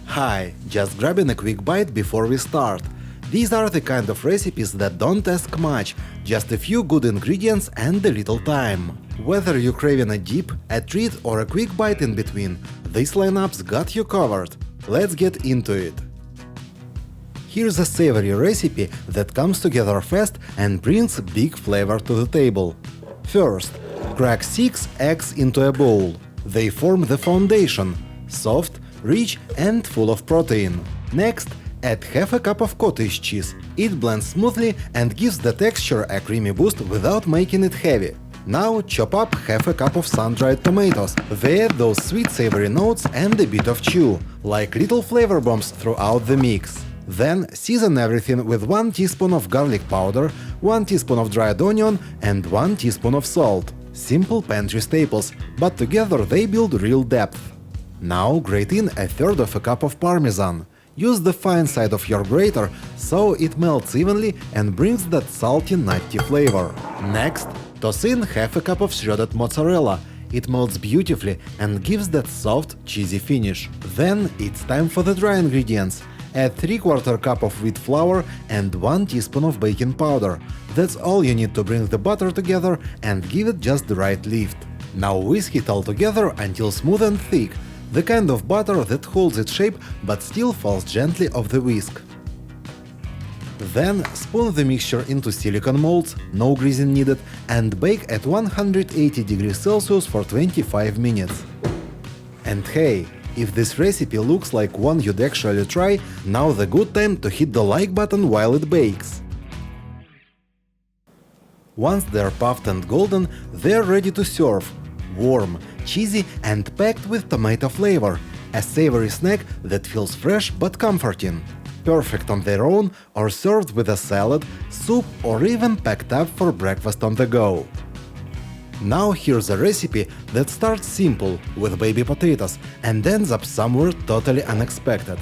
Hi, just grabbing a quick bite before we start. These are the kind of recipes that don't ask much, just a few good ingredients and a little time. Whether you're craving a dip, a treat or a quick bite in between, these lineups got you covered. Let's get into it. Here's a savory recipe that comes together fast and brings big flavor to the table. First, crack 6 eggs into a bowl. They form the foundation, soft, rich and full of protein. Next, add half a cup of cottage cheese. It blends smoothly and gives the texture a creamy boost without making it heavy. Now chop up half a cup of sun-dried tomatoes. They add those sweet savory notes and a bit of chew, like little flavor bombs throughout the mix. Then season everything with 1 teaspoon of garlic powder, 1 teaspoon of dried onion and 1 teaspoon of salt. Simple pantry staples, but together they build real depth. Now grate in a third of a cup of parmesan. Use the fine side of your grater so it melts evenly and brings that salty, nutty flavor. Next, toss in half a cup of shredded mozzarella. It melts beautifully and gives that soft, cheesy finish. Then it's time for the dry ingredients. Add 3/4 cup of wheat flour and 1 teaspoon of baking powder. That's all you need to bring the butter together and give it just the right lift. Now whisk it all together until smooth and thick, the kind of butter that holds its shape but still falls gently off the whisk. Then spoon the mixture into silicone molds, no greasing needed, and bake at 180 degrees Celsius for 25 minutes. And hey, if this recipe looks like one you'd actually try, now the good time to hit the like button while it bakes. Once they're puffed and golden, they're ready to serve. Warm, cheesy and packed with tomato flavor. A savory snack that feels fresh but comforting. Perfect on their own or served with a salad, soup or even packed up for breakfast on the go. Now here's a recipe that starts simple, with baby potatoes, and ends up somewhere totally unexpected.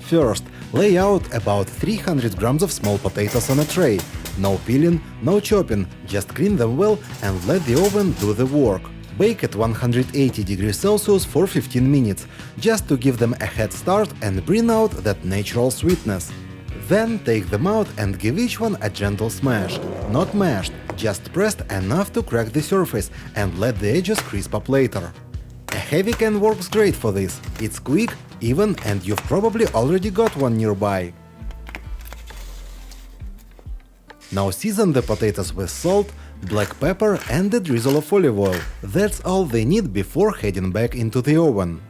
First, lay out about 300 grams of small potatoes on a tray. No peeling, no chopping, just clean them well and let the oven do the work. Bake at 180 degrees Celsius for 15 minutes, just to give them a head start and bring out that natural sweetness. Then take them out and give each one a gentle smash. Not mashed, just pressed enough to crack the surface and let the edges crisp up later. A heavy can works great for this. It's quick, even, and you've probably already got one nearby. Now season the potatoes with salt, black pepper and a drizzle of olive oil. That's all they need before heading back into the oven.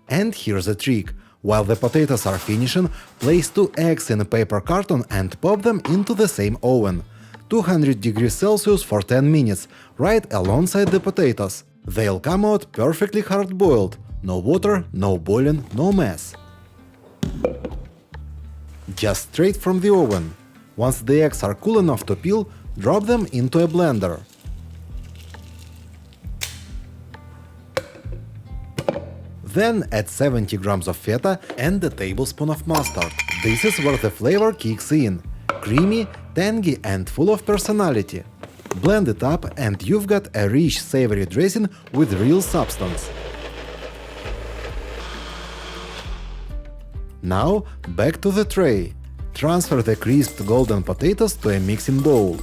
And here's a trick. While the potatoes are finishing, place 2 eggs in a paper carton and pop them into the same oven. 200 degrees Celsius for 10 minutes, right alongside the potatoes. They'll come out perfectly hard-boiled. No water, no boiling, no mess. Just straight from the oven. Once the eggs are cool enough to peel, drop them into a blender. Then add 70 grams of feta and a tablespoon of mustard. This is where the flavor kicks in. Creamy, tangy and full of personality. Blend it up and you've got a rich savory dressing with real substance. Now back to the tray. Transfer the crisped golden potatoes to a mixing bowl.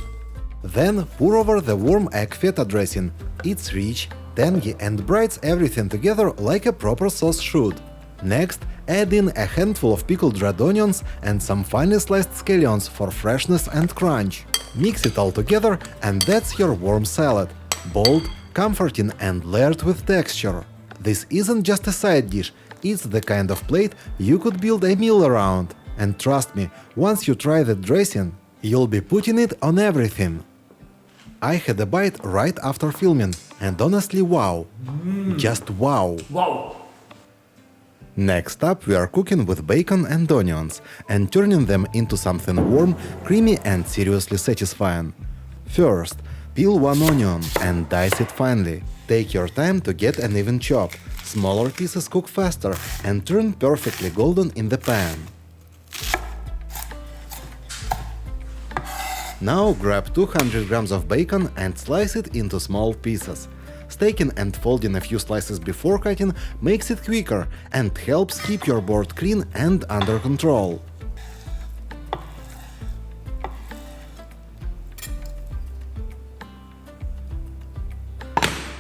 Then pour over the warm Egg-Feta dressing. It's rich, tangy and brightens everything together like a proper sauce should. Next, add in a handful of pickled red onions and some finely sliced scallions for freshness and crunch. Mix it all together and that's your warm salad. Bold, comforting and layered with texture. This isn't just a side dish, it's the kind of plate you could build a meal around. And trust me, once you try the dressing, you'll be putting it on everything. I had a bite right after filming, and honestly wow. Just wow. Wow! Next up we are cooking with bacon and onions, and turning them into something warm, creamy and seriously satisfying. First, peel 1 onion and dice it finely. Take your time to get an even chop. Smaller pieces cook faster and turn perfectly golden in the pan. Now grab 200 grams of bacon and slice it into small pieces. Staking and folding a few slices before cutting makes it quicker and helps keep your board clean and under control.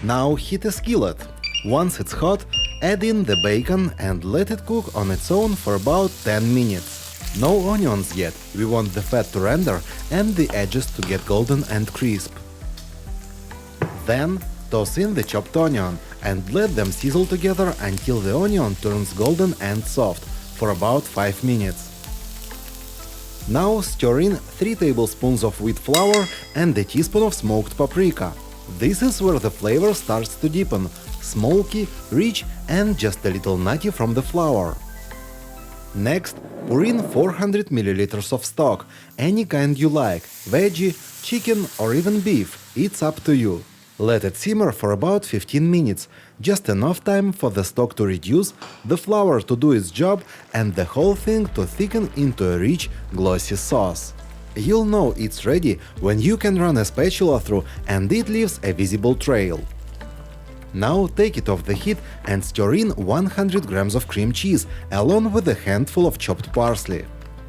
Now heat a skillet. Once it's hot, add in the bacon and let it cook on its own for about 10 minutes. No onions yet, we want the fat to render and the edges to get golden and crisp. Then toss in the chopped onion and let them sizzle together until the onion turns golden and soft for about 5 minutes. Now stir in 3 tablespoons of wheat flour and a teaspoon of smoked paprika. This is where the flavor starts to deepen, smoky, rich and just a little nutty from the flour. Next, pour in 400 ml of stock, any kind you like, veggie, chicken or even beef, it's up to you. Let it simmer for about 15 minutes, just enough time for the stock to reduce, the flour to do its job and the whole thing to thicken into a rich, glossy sauce. You'll know it's ready when you can run a spatula through and it leaves a visible trail. Now take it off the heat and stir in 100 grams of cream cheese along with a handful of chopped parsley.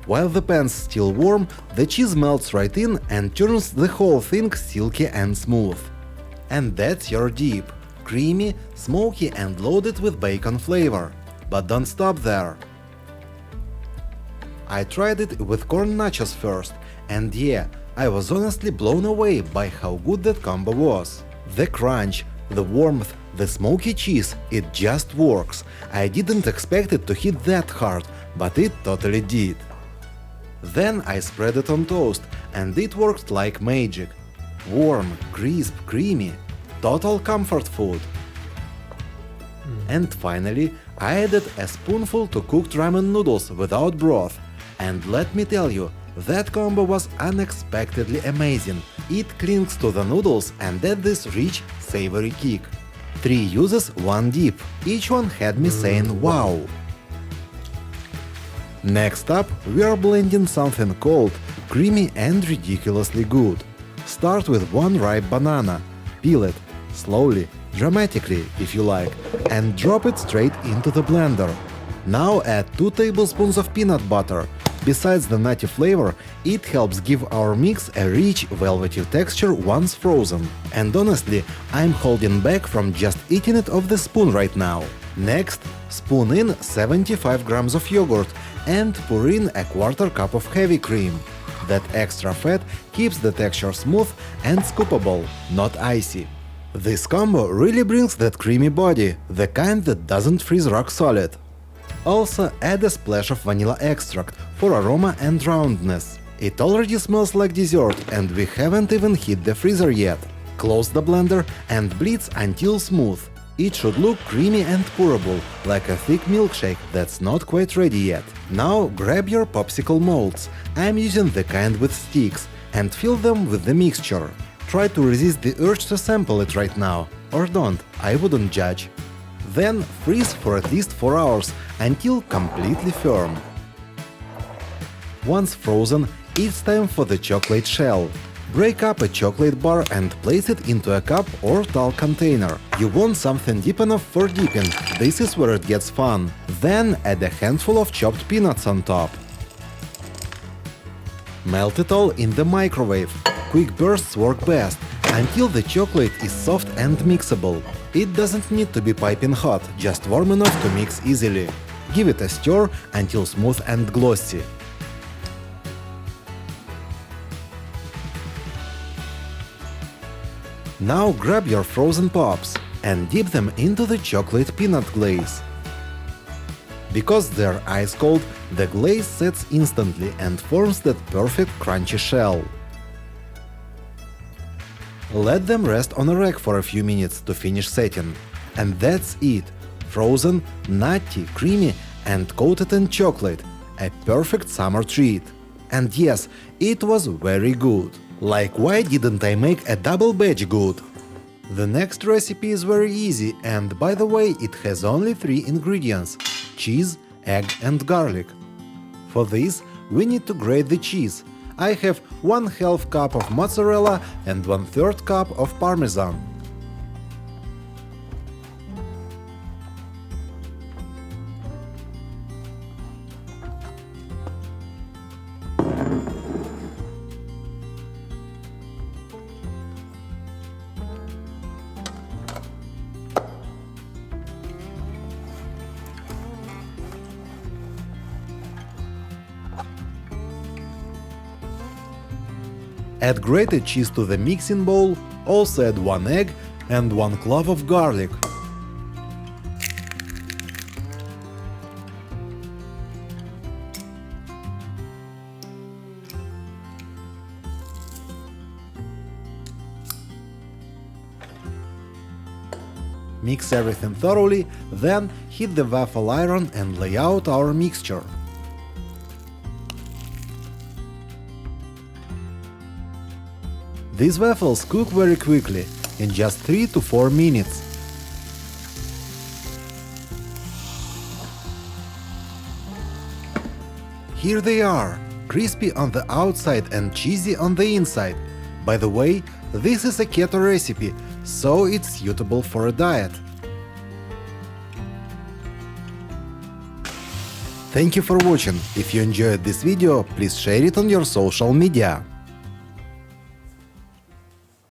While the pan's still warm, the cheese melts right in and turns the whole thing silky and smooth. And that's your dip. Creamy, smoky and loaded with bacon flavor. But don't stop there. I tried it with corn nachos first, and yeah, I was honestly blown away by how good that combo was. The crunch, the warmth, the smoky cheese, it just works. I didn't expect it to hit that hard, but it totally did. Then I spread it on toast, and it worked like magic. Warm, crisp, creamy, total comfort food. And finally, I added a spoonful to cooked ramen noodles without broth. And let me tell you, that combo was unexpectedly amazing. It clings to the noodles and adds this rich, savory kick. 3 uses, 1 dip. Each one had me saying wow. Next up, we are blending something cold, creamy and ridiculously good. Start with 1 ripe banana. Peel it, slowly, dramatically if you like, and drop it straight into the blender. Now add 2 tablespoons of peanut butter. Besides the nutty flavor, it helps give our mix a rich, velvety texture once frozen. And honestly, I'm holding back from just eating it off the spoon right now. Next, spoon in 75 grams of yogurt and pour in a 1/4 cup of heavy cream. That extra fat keeps the texture smooth and scoopable, not icy. This combo really brings that creamy body, the kind that doesn't freeze rock solid. Also add a splash of vanilla extract for aroma and roundness. It already smells like dessert and we haven't even hit the freezer yet. Close the blender and blitz until smooth. It should look creamy and pourable, like a thick milkshake that's not quite ready yet. Now grab your popsicle molds, I'm using the kind with sticks, and fill them with the mixture. Try to resist the urge to sample it right now, or don't, I wouldn't judge. Then freeze for at least 4 hours until completely firm. Once frozen, it's time for the chocolate shell. Break up a chocolate bar and place it into a cup or tall container. You want something deep enough for dipping, this is where it gets fun. Then add a handful of chopped peanuts on top. Melt it all in the microwave. Quick bursts work best, until the chocolate is soft and mixable. It doesn't need to be piping hot, just warm enough to mix easily. Give it a stir until smooth and glossy. Now grab your frozen pops and dip them into the chocolate peanut glaze. Because they're ice cold, the glaze sets instantly and forms that perfect crunchy shell. Let them rest on a rack for a few minutes to finish setting. And that's it! Frozen, nutty, creamy and coated in chocolate. A perfect summer treat. And yes, it was very good. Like, why didn't I make a double batch good? The next recipe is very easy and, by the way, it has only 3 ingredients: cheese, egg and garlic. For this, we need to grate the cheese. I have 1/2 cup of mozzarella and 1/3 cup of parmesan. Add grated cheese to the mixing bowl, also add 1 egg and 1 clove of garlic. Mix everything thoroughly, then heat the waffle iron and lay out our mixture. These waffles cook very quickly, in just 3 to 4 minutes. Here they are, crispy on the outside and cheesy on the inside. By the way, this is a keto recipe, so it's suitable for a diet. Thank you for watching. If you enjoyed this video, please share it on your social media.